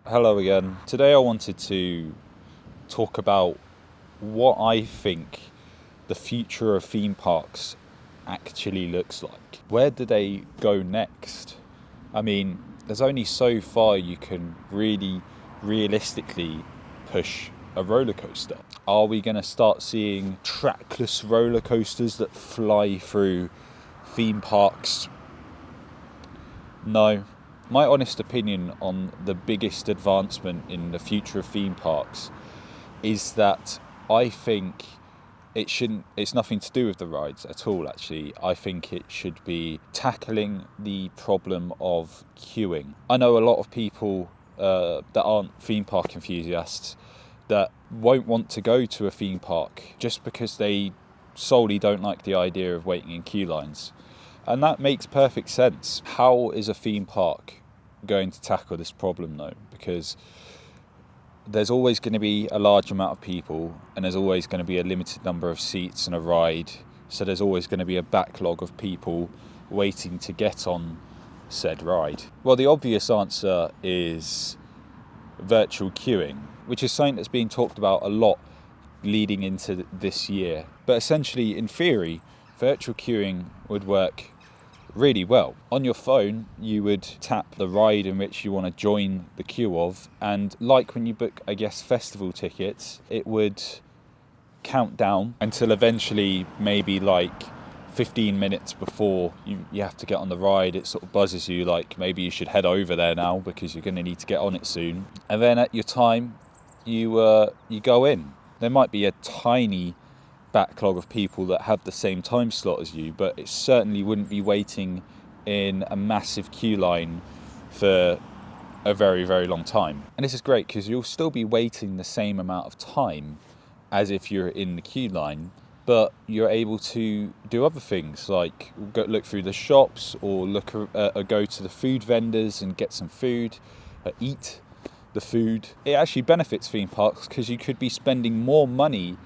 Hello again. Today I wanted to talk about what I think the future of theme parks actually looks like. Where do they go next? I mean, there's only so far you can really realistically push a roller coaster. Are we going to start seeing trackless roller coasters that fly through theme parks? No. My honest opinion on the biggest advancement in the future of theme parks is that I think it's nothing to do with the rides at all, actually. I think it should be tackling the problem of queuing. I know a lot of people that aren't theme park enthusiasts that won't want to go to a theme park just because they solely don't like the idea of waiting in queue lines. And that makes perfect sense. How is a theme park going to tackle this problem though? Because there's always going to be a large amount of people and there's always going to be a limited number of seats and a ride. So there's always going to be a backlog of people waiting to get on said ride. Well, the obvious answer is virtual queuing, which is something that's being talked about a lot leading into this year. But essentially, in theory, virtual queuing would work really well. On your phone, you would tap the ride in which you want to join the queue of, and like when you book, I guess, festival tickets, it would count down until eventually maybe like 15 minutes before you have to get on the ride, it sort of buzzes you like maybe you should head over there now because you're going to need to get on it soon. And then at your time, you go in. There might be a tiny backlog of people that have the same time slot as you, but it certainly wouldn't be waiting in a massive queue line for a very, very long time. And this is great because you'll still be waiting the same amount of time as if you're in the queue line, but you're able to do other things like look through the shops or go to the food vendors and get some food, eat the food. It actually benefits theme parks because you could be spending more money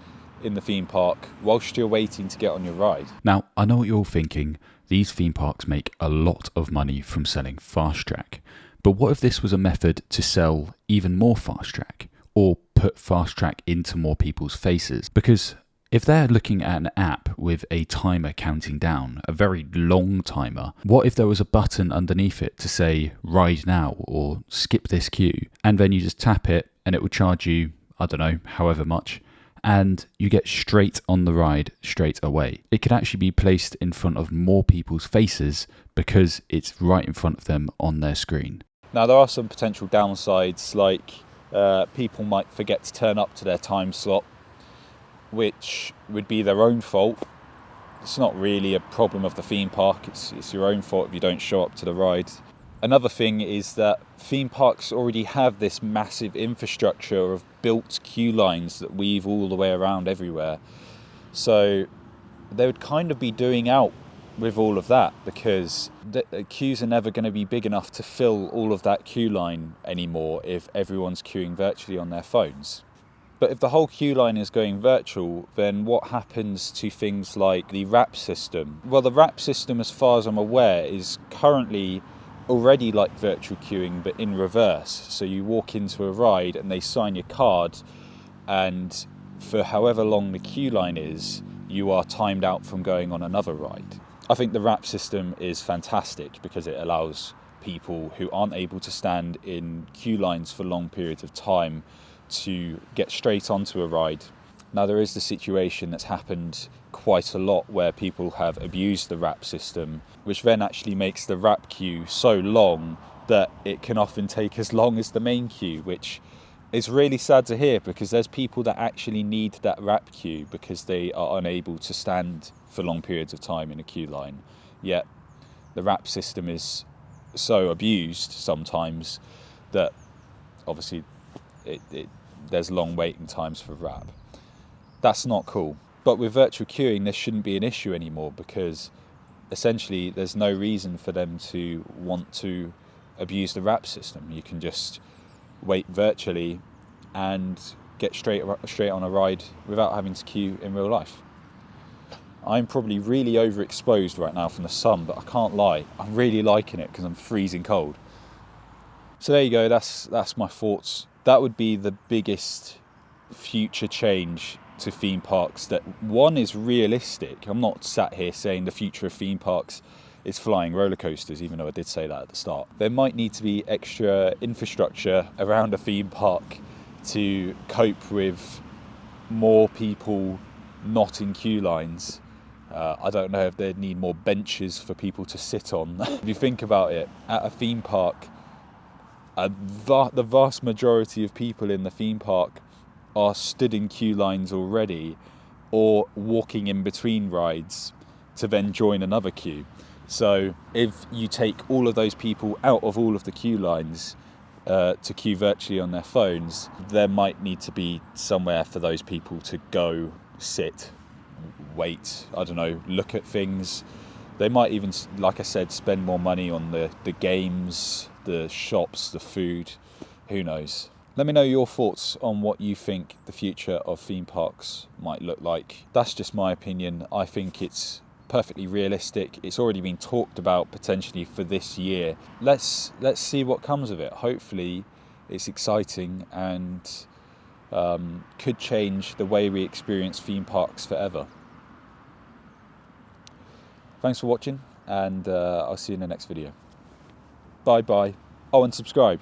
in the theme park whilst you're waiting to get on your ride. Now, I know what you're all thinking. These theme parks make a lot of money from selling Fast Track. But what if this was a method to sell even more Fast Track or put Fast Track into more people's faces? Because if they're looking at an app with a timer counting down, a very long timer, what if there was a button underneath it to say ride now or skip this queue? And then you just tap it and it will charge you, I don't know, however much, and you get straight on the ride straight away. It could actually be placed in front of more people's faces because it's right in front of them on their screen. Now, there are some potential downsides, like people might forget to turn up to their time slot, which would be their own fault. It's not really a problem of the theme park, it's your own fault if you don't show up to the ride. Another thing is that theme parks already have this massive infrastructure of built queue lines that weave all the way around everywhere. So they would kind of be doing out with all of that because the queues are never going to be big enough to fill all of that queue line anymore if everyone's queuing virtually on their phones. But if the whole queue line is going virtual, then what happens to things like the wrap system? Well, the wrap system, as far as I'm aware, is currently already like virtual queuing but in reverse. So you walk into a ride and they sign your card, and for however long the queue line is, you are timed out from going on another ride. I think the wrap system is fantastic because it allows people who aren't able to stand in queue lines for long periods of time to get straight onto a ride. Now, there is the situation that's happened quite a lot where people have abused the wrap system, which then actually makes the wrap queue so long that it can often take as long as the main queue, which is really sad to hear because there's people that actually need that wrap queue because they are unable to stand for long periods of time in a queue line. Yet the wrap system is so abused sometimes that obviously there's long waiting times for wrap. That's not cool. But with virtual queuing, this shouldn't be an issue anymore because essentially there's no reason for them to want to abuse the wrap system. You can just wait virtually and get straight on a ride without having to queue in real life. I'm probably really overexposed right now from the sun, but I can't lie. I'm really liking it because I'm freezing cold. So there you go, that's my thoughts. That would be the biggest future change to theme parks that, one, is realistic. I'm not sat here saying the future of theme parks is flying roller coasters, even though I did say that at the start. There might need to be extra infrastructure around a theme park to cope with more people not in queue lines. I don't know if they need more benches for people to sit on. If you think about it, at a theme park, the vast majority of people in the theme park are stood in queue lines already, or walking in between rides to then join another queue. So if you take all of those people out of all of the queue lines to queue virtually on their phones, there might need to be somewhere for those people to go, sit, wait, I don't know, look at things. They might even, like I said, spend more money on the games, the shops, the food, who knows. Let me know your thoughts on what you think the future of theme parks might look like. That's just my opinion. I think it's perfectly realistic. It's already been talked about potentially for this year. Let's see what comes of it. Hopefully it's exciting and could change the way we experience theme parks forever. Thanks for watching, and I'll see you in the next video. Bye bye. Oh, and subscribe.